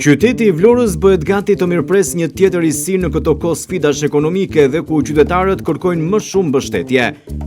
Qyteti i Vlorës bëhet gati të mirëpres një tjetër isi në këto kohë sfidash ekonomike dhe ku qytetarët kërkojnë më shumë mbështetje.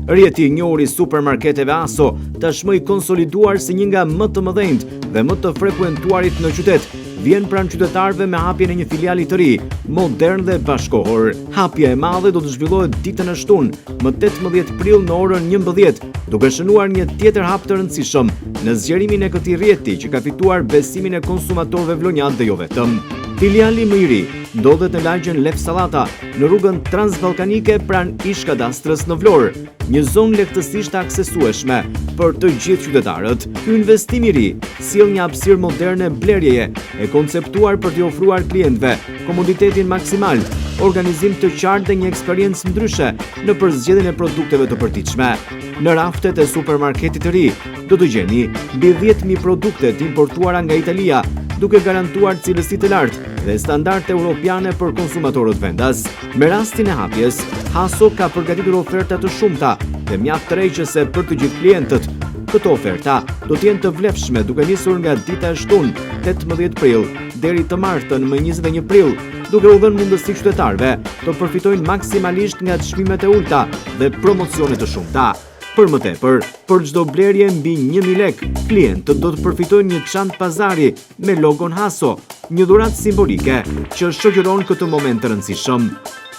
Rjeti i njohur i supermarketeve ASO tashmë i konsoliduar si një nga më të mëdhenjt dhe më të frekuentuarit në qytet, vjen pranë qytetarëve me hapjen e një filiali të ri, modern dhe bashkohor. Hapja e madhe do të zhvillohet ditën e shtunë, më 18 prill në orën 11, duke shënuar një tjetër hap të rëndësishëm në zgjerimin e këtij rjeti që ka fituar besimin e konsumatorëve vlonjat dhe jo vetëm. Filiali më i ri ndodhet në lagjen Lef Sallata, në rrugën transballkanike pranë ish kadastrës në Vlorë, një zonë lehtësisht aksesueshme për të gjithë qytetarët. Ky investim i ri sjell një hapësirë moderne blerjeje, e konceptuar për t'i ofruar klientëve komoditetin maksimal, organizim të qartë dhe një eksperiencë ndryshe në përzgjedhjen e produkteve të përditshme. Në raftet e supermarketit të ri do të gjeni mbi 10.000 produkte të importuara nga Italia, duke garantuar cilësi të lartë dhe standarde europiane për konsumatorët vendas. Me rastin e hapjes, ASO ka përgatitur oferta të shumta dhe mjaft tërheqëse për të gjithë klientët. Këto oferta do të jenë të vlefshme duke nisur nga dita e shtunë, 18 prill, deri të martën më 21 prill, duke u dhënë mundësi qytetarëve të përfitojnë maksimalisht nga çmimet e ulta dhe promocione të shumta. Për më tepër, për çdo blerje mbi 1.000 lekë, klientët do të përfitojnë një çantë pazari me logon ASO, një dhuratë simbolike që shoqëron këtë moment të rëndësishëm.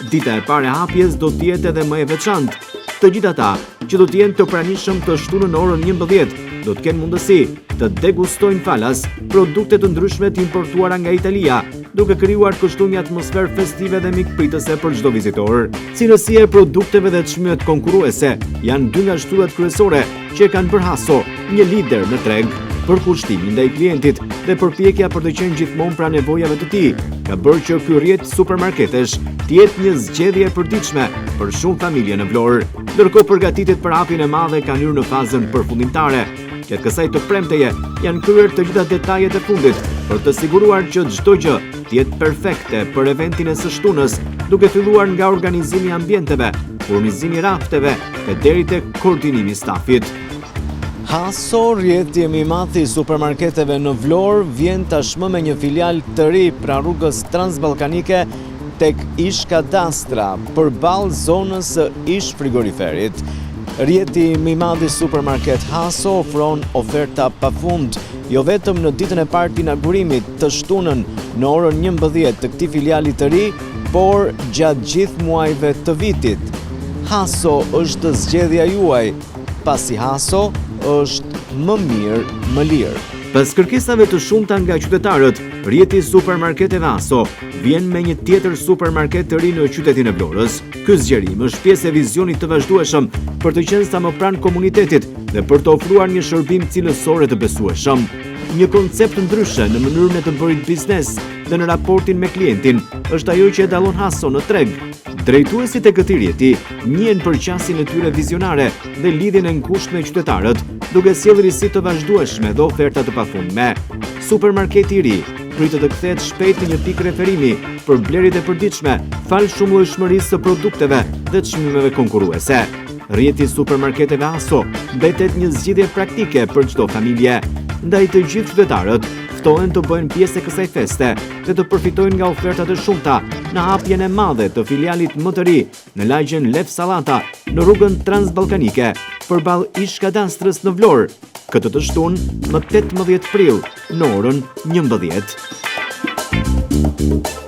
Dita e parë e hapjes do të jetë edhe më e veçantë. Të gjithë ata që do të jenë të pranishëm të shtunën në orën 11 do të kenë mundësi të degustojnë falas produkte të ndryshme të importuara nga Italia, duke krijuar kështu një atmosferë festive dhe mikpritëse për çdo vizitor. Cilësia e produkteve dhe çmimet konkurruese janë dy nga shtyllat kryesore që kanë bërë ASO një lider në treg. Përkushtimin ndaj klientit dhe përpjekja për të qenë gjithmonë pranë nevojave të tij ka bërë që ky rrjet supermarketesh të jetë një zgjedhje e përditshme për shumë familje në Vlorë. Ndërkohë përgatitjet për hapjen e madhe kanë hyrë në fazën përfundimtare. Gjatë kësaj të premteje janë kryer të gjitha detajet e fundit për të siguruar që çdo gjë të jetë perfekte për eventin e së shtunës, duke filluar nga organizimi i ambienteve, furnizimi i rafteve e deri tek koordinimi i stafit. ASO, rjeti më i madh i supermarketeve në Vlorë, vjen tashmë me një filial të ri pranë rrugës transballkanike tek ish kadastra, përballë zonës së ish frigoriferit. Rjeti më i madh i supermarket ASO ofron oferta pafund, jo vetëm në ditën e parë të inaugurimit të shtunën në orën 11 të këtij filiali të ri, por gjatë gjithë muajve të vitit. ASO është zgjedhja juaj, pasi ASO është më mirë, më lirë. Pas kërkesave të shumta nga qytetarët, rjeti supermarketeve ASO vjen me një tjetër supermarket të ri në qytetin e Vlorës. Ky zgjerim është pjesë e vizionit të vazhdueshëm për të qenë sa më pranë komunitetit dhe për të ofruar një shërbim cilësor të besueshëm. Një koncept ndryshe në mënyrën e të bërit biznes dhe në raportin me klientin është ajo që e dallon ASO në treg. Drejtuesit e këtij rjeti njihen për qasjen e tyre vizionare dhe lidhjen e ngushtë me qytetarët, duke sjellë risi të vazhdueshme dhe oferta të pafundme. Supermarketi i ri pritet të kthehet shpejt në një pikë referimi për blerjet e përditshme, fal shumëllojshmërisë së produkteve dhe çmimeve konkurruese. Rjeti i supermarketeve ASO mbetet një zgjidhje praktike për çdo familje. Ndaj të gjithë qytetarët ftohen të bëjnë pjesë e kësaj feste dhe të përfitojnë nga ofertat e shumta në hapjen e madhe të filialit më të ri në lagjen Lef Sallata, në rrugën transballkanike, përballë ish kadastrës në Vlorë, këtë të shtunë më 18 prill në orën 11.